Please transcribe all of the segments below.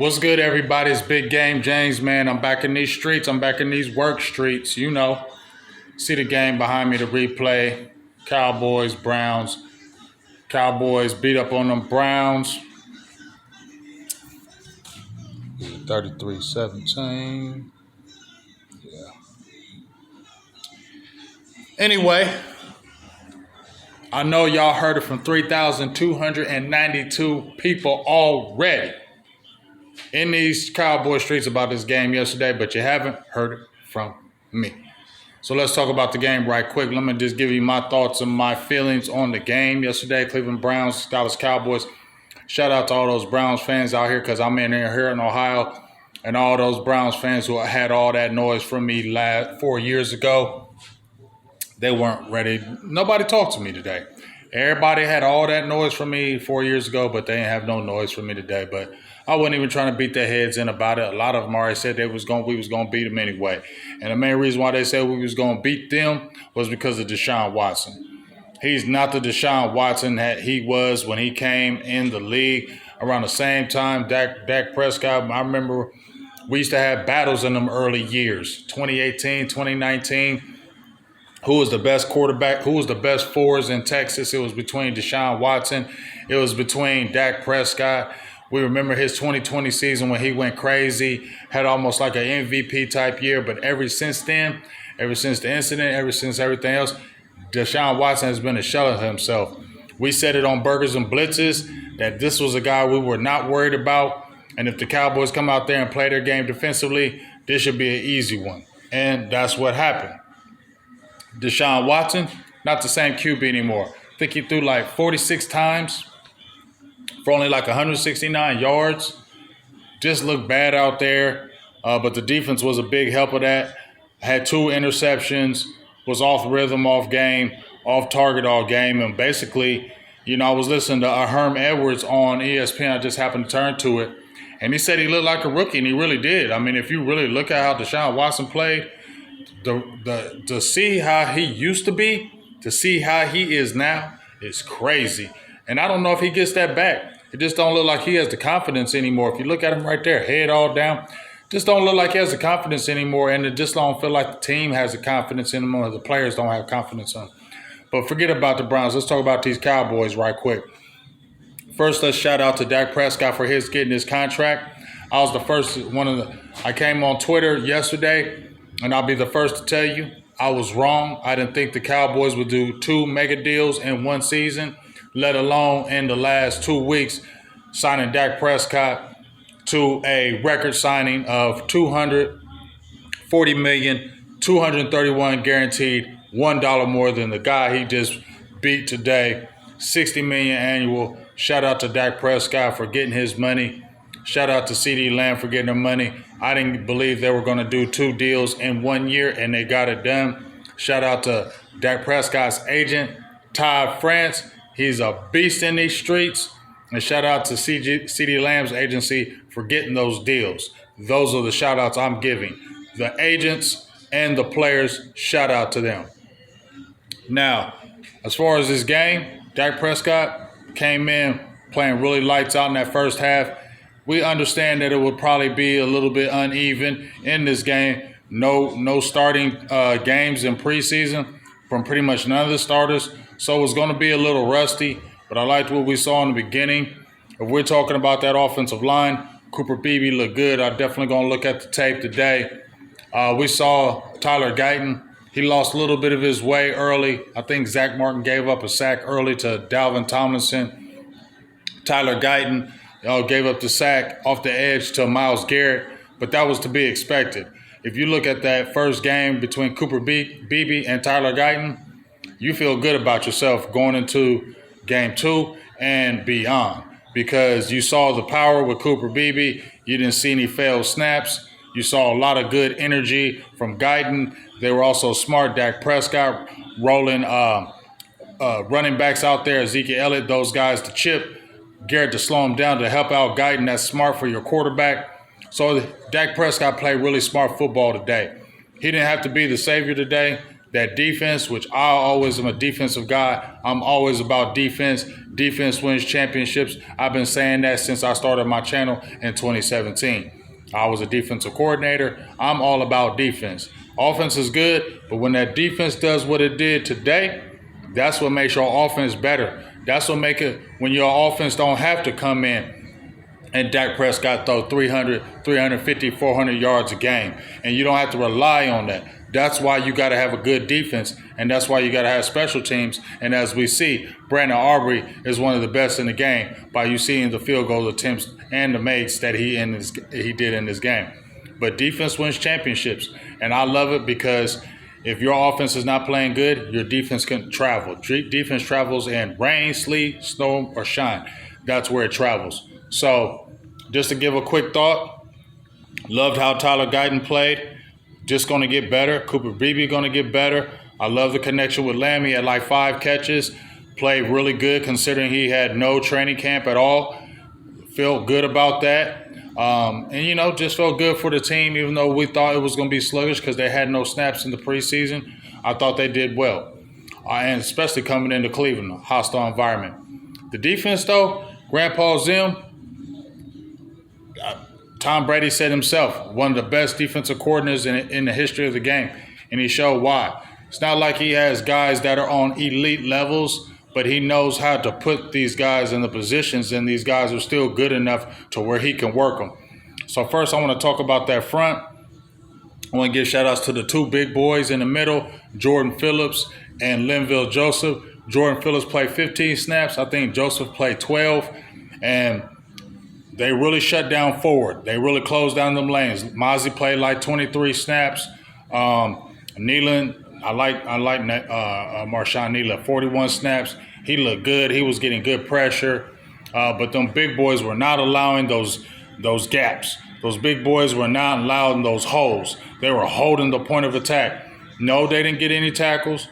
What's good, everybody? It's Big Game James, man. I'm back in these streets. I'm back in these work streets, you know. See the game behind me, the replay. Cowboys, Browns. Cowboys beat up on them Browns. 33-17. Yeah. Anyway, I know y'all heard it from 3,292 people already in these Cowboy streets about this game yesterday, but you haven't heard it from me. So let's talk about the game right quick. Let me just give you my thoughts and my feelings on the game yesterday. Cleveland Browns, Dallas Cowboys. Shout out to all those Browns fans out here because I'm here in Ohio, and all those Browns fans who had all that noise from me 4 years ago. They weren't ready. Nobody talked to me today. Everybody had all that noise from me 4 years ago, but they didn't have no noise from me today. But I wasn't even trying to beat their we in about it. A lot of them already said we was going to beat them anyway. And the main reason why they said we was going to beat them was because of Deshaun Watson. He's not the Deshaun Watson that he was when he came in the league around the same time. Dak Prescott, I remember we used to have battles in them early years, 2018, 2019. Who was the best quarterback? Who was the best fours in Texas? It was between Deshaun Watson. It was between Dak Prescott. We remember his 2020 season when he went crazy, had almost like an MVP type year. But ever since then, ever since the incident, ever since everything else, Deshaun Watson has been a shell of himself. We said it on Burgers and Blitzes that this was a guy we were not worried about. And if the Cowboys come out there and play their game defensively, this should be an easy one. And that's what happened. Deshaun Watson, not the same QB anymore. I think he threw like 46 times for only like 169 yards. Just looked bad out there, but the defense was a big help of that. Had 2 interceptions, was off rhythm, off game, off target all game. And basically, I was listening to Herm Edwards on ESPN. I just happened to turn to it. And he said he looked like a rookie, and he really did. I mean, if you really look at how Deshaun Watson played, to see how he used to be, to see how he is now, is crazy. And I don't know if he gets that back. It just don't look like he has the confidence anymore. If you look at him right there, head all down, just don't look like he has the confidence anymore. And it just don't feel like the team has the confidence in him, or the players don't have confidence in him. But forget about the Browns. Let's talk about these Cowboys right quick. First, let's shout out to Dak Prescott for getting his contract. I was the first I came on Twitter yesterday, and I'll be the first to tell you, I was wrong. I didn't think the Cowboys would do 2 mega deals in one season, let alone in the last 2 weeks, signing Dak Prescott to a record signing of $240 million, $231 guaranteed, $1 more than the guy he just beat today, $60 million annual. Shout out to Dak Prescott for getting his money. Shout out to CeeDee Lamb for getting their money. I didn't believe they were going to do 2 deals in 1 year, and they got it done. Shout out to Dak Prescott's agent, Todd France. He's a beast in these streets. And shout out to CeeDee Lamb's agency for getting those deals. Those are the shout outs I'm giving. The agents and the players, shout out to them. Now, as far as this game, Dak Prescott came in playing really lights out in that first half. We understand that it would probably be a little bit uneven in this game. No starting games in preseason from pretty much none of the starters. So it's going to be a little rusty, but I liked what we saw in the beginning. If we're talking about that offensive line, Cooper Beebe looked good. I'm definitely going to look at the tape today. We saw Tyler Guyton. He lost a little bit of his way early. I think Zach Martin gave up a sack early to Dalvin Tomlinson. Tyler Guyton gave up the sack off the edge to Myles Garrett, but that was to be expected. If you look at that first game between Cooper Beebe and Tyler Guyton, you feel good about yourself going into game 2 and beyond, because you saw the power with Cooper Beebe. You didn't see any failed snaps. You saw a lot of good energy from Guyton. They were also smart. Dak Prescott rolling running backs out there, Ezekiel Elliott, those guys to chip Garrett to slow him down to help out Guyton. That's smart for your quarterback. So Dak Prescott played really smart football today. He didn't have to be the savior today. that defense, which I always am a defensive guy. I'm always about defense. Defense wins championships. I've been saying that since I started my channel in 2017. I was a defensive coordinator. I'm all about defense. Offense is good, but when that defense does what it did today, that's what makes your offense better. That's what make it when your offense don't have to come in and Dak Prescott throw 300, 350, 400 yards a game. And you don't have to rely on that. That's why you got to have a good defense, and that's why you got to have special teams. And as we see, Brandon Aubrey is one of the best in the game by you seeing the field goal attempts and the makes that he did in this game. But defense wins championships, and I love it because if your offense is not playing good, your defense can travel. Defense travels in rain, sleet, snow, or shine. That's where it travels. So just to give a quick thought, loved how Tyler Guyton played. Just going to get better. Cooper Beebe going to get better. I love the connection with Lamb. He had like 5 catches. Played really good considering he had no training camp at all. Felt good about that. And, just felt good for the team, even though we thought it was going to be sluggish because they had no snaps in the preseason. I thought they did well. And especially coming into Cleveland, a hostile environment. The defense, though, Grandpa Zimm, Tom Brady said himself, one of the best defensive coordinators in the history of the game, and he showed why. It's not like he has guys that are on elite levels, but he knows how to put these guys in the positions, and these guys are still good enough to where he can work them. So first, I want to talk about that front. I want to give shout-outs to the 2 big boys in the middle, Jordan Phillips and Linville Joseph. Jordan Phillips played 15 snaps. I think Joseph played 12, and they really shut down forward. They really closed down them lanes. Mozzie played like 23 snaps. Nealon, I like Marshawn Nealon, 41 snaps. He looked good. He was getting good pressure. But them big boys were not allowing those gaps. Those big boys were not allowing those holes. They were holding the point of attack. No, they didn't get any tackles.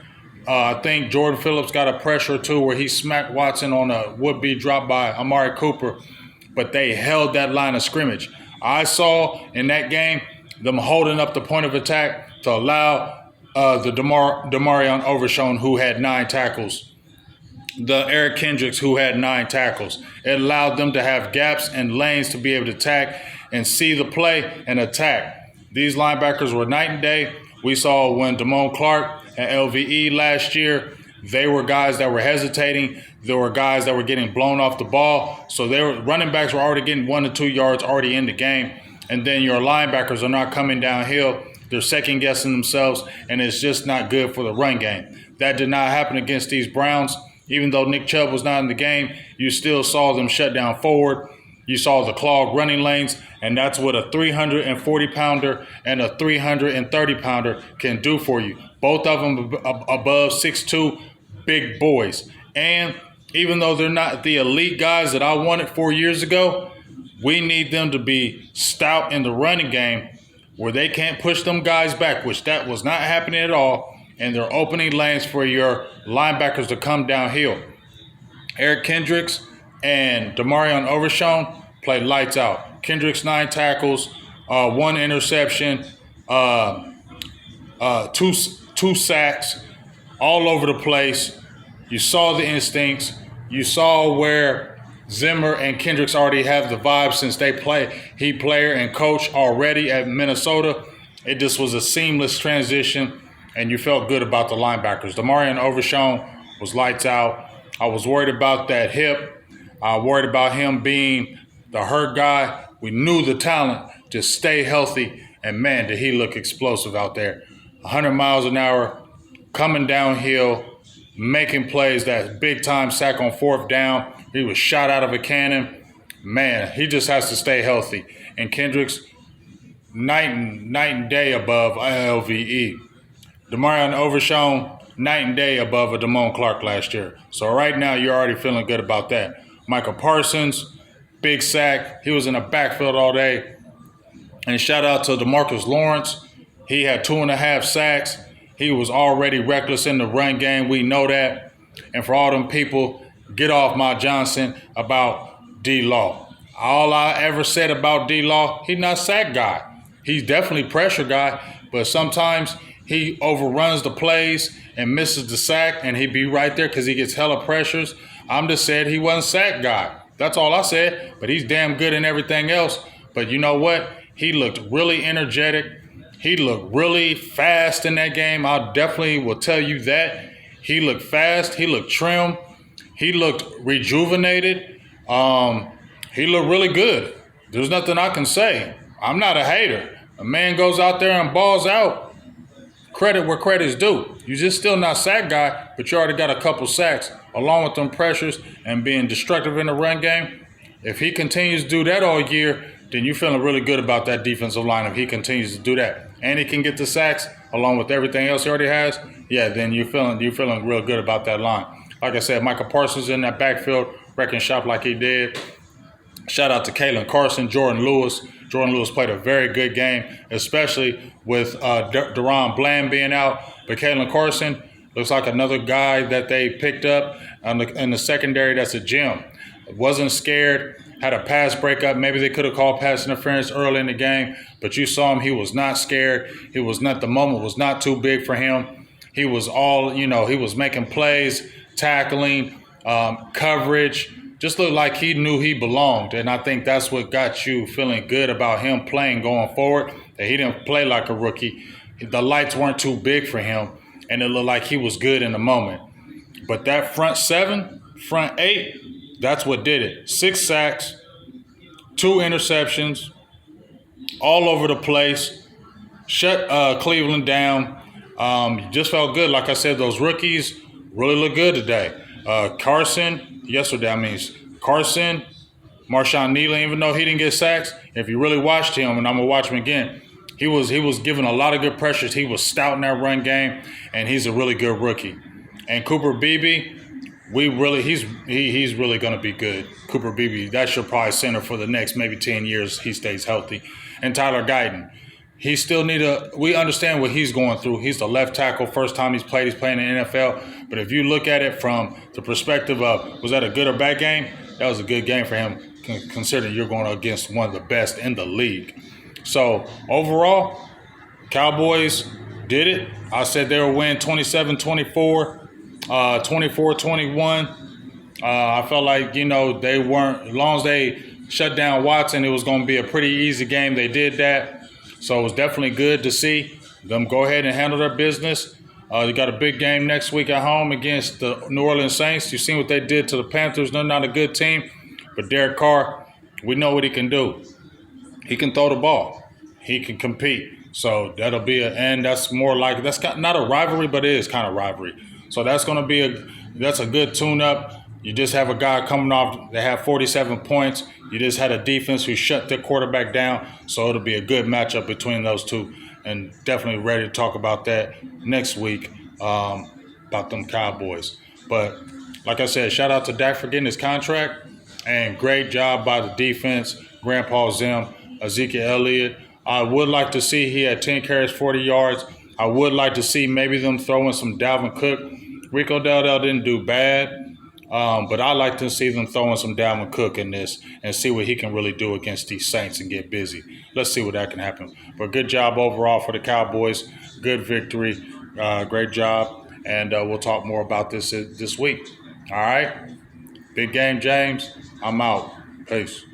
I think Jordan Phillips got a pressure or two where he smacked Watson on a would-be drop by Amari Cooper. But they held that line of scrimmage. I saw in that game them holding up the point of attack to allow the Demarion Overshown, who had 9 tackles, the Eric Kendricks, who had 9 tackles. It allowed them to have gaps and lanes to be able to attack and see the play and attack. These linebackers were night and day. We saw when Damone Clark at LVE last year, they were guys that were hesitating. There were guys that were getting blown off the ball. So running backs were already getting 1 to 2 yards already in the game. And then your linebackers are not coming downhill. They're second guessing themselves, and it's just not good for the run game. That did not happen against these Browns. Even though Nick Chubb was not in the game, you still saw them shut down forward. You saw the clogged running lanes, and that's what a 340-pounder and a 330-pounder can do for you. Both of them above 6'2", big boys. And even though they're not the elite guys that I wanted 4 years ago, we need them to be stout in the running game where they can't push them guys back, which that was not happening at all, and they're opening lanes for your linebackers to come downhill. Eric Kendricks and Demarion Overshown played lights out. Kendricks 9 tackles, 1 interception, 2 sacks, all over the place. You saw the instincts. You saw where Zimmer and Kendricks already have the vibe since he player and coach already at Minnesota. It just was a seamless transition, and you felt good about the linebackers. Demarion Overshown was lights out. I was worried about that hip. I worried about him being the hurt guy. We knew the talent. Just stay healthy, and man, did he look explosive out there. 100 miles an hour, coming downhill, making plays, that big-time sack on 4th down. He was shot out of a cannon. Man, he just has to stay healthy. And Kendricks, night and day above LVE. Demarion Overshown, night and day above a Damone Clark last year. So right now, you're already feeling good about that. Michael Parsons, big sack. He was in the backfield all day. And shout out to DeMarcus Lawrence. He had 2.5 sacks. He was already reckless in the run game. We know that. And for all them people, get off my Johnson about D-Law. All I ever said about D-Law, he's not sack guy. He's definitely pressure guy, but sometimes he overruns the plays and misses the sack, and he'd be right there because he gets hella pressures. I'm just saying he wasn't sack guy. That's all I said. But he's damn good in everything else. But you know what? He looked really energetic. He looked really fast in that game. I definitely will tell you that. He looked fast. He looked trim. He looked rejuvenated. He looked really good. There's nothing I can say. I'm not a hater. A man goes out there and balls out. Credit where credit's due. You're just still not sack guy, but you already got a couple sacks, along with them pressures and being destructive in the run game. If he continues to do that all year, then you're feeling really good about that defensive line. If he continues to do that, and he can get the sacks along with everything else he already has, yeah, then you're feeling real good about that line. Like I said, Michael Parsons in that backfield, wrecking shop like he did. Shout out to Kalen Carson, Jordan Lewis. Jordan Lewis played a very good game, especially with Deron Bland being out. But Kalen Carson looks like another guy that they picked up in the secondary that's a gem. Wasn't scared, had a pass breakup. Maybe they could have called pass interference early in the game, but you saw him. He was not scared. The moment was not too big for him. He was he was making plays, tackling, coverage. Just looked like he knew he belonged. And I think that's what got you feeling good about him playing going forward, that he didn't play like a rookie. The lights weren't too big for him, and it looked like he was good in the moment. But that front seven, front eight, that's what did it. 6 sacks, 2 interceptions, all over the place. Shut Cleveland down. Just felt good. Like I said, those rookies really look good today. Carson, Marshawn Nealon, even though he didn't get sacks, if you really watched him, and I'm going to watch him again, he was given a lot of good pressures. He was stout in that run game, and he's a really good rookie. And Cooper Beebe, he's really going to be good. Cooper Beebe, that's your probably center for the next maybe 10 years. He stays healthy. And Tyler Guyton, we understand what he's going through. He's the left tackle. First time he's playing in the NFL. But if you look at it from the perspective of, was that a good or bad game? That was a good game for him, considering you're going against one of the best in the league. So overall, Cowboys did it. I said they would win 27-24, 24-21. I felt like, they weren't, as long as they shut down Watson, it was going to be a pretty easy game. They did that. So it was definitely good to see them go ahead and handle their business. They got a big game next week at home against the New Orleans Saints. You've seen what they did to the Panthers. They're not a good team. But Derek Carr, we know what he can do. He can throw the ball. He can compete. So that'll be that's not a rivalry, but it is kind of rivalry. So that's going to be that's a good tune-up. You just have a guy coming off, they have 47 points. You just had a defense who shut their quarterback down. So it'll be a good matchup between those two. And definitely ready to talk about that next week, about them Cowboys. But like I said, shout out to Dak for getting his contract. And great job by the defense, Grandpa Zimm, Ezekiel Elliott. I would like to see he had 10 carries, 40 yards. I would like to see maybe them throwing some Dalvin Cook. Rico Dowdell didn't do bad. But I like to see them throwing some Dalvin Cook in this and see what he can really do against these Saints and get busy. Let's see what that can happen. But good job overall for the Cowboys. Good victory. Great job. And we'll talk more about this week. All right? Big game, James. I'm out. Peace.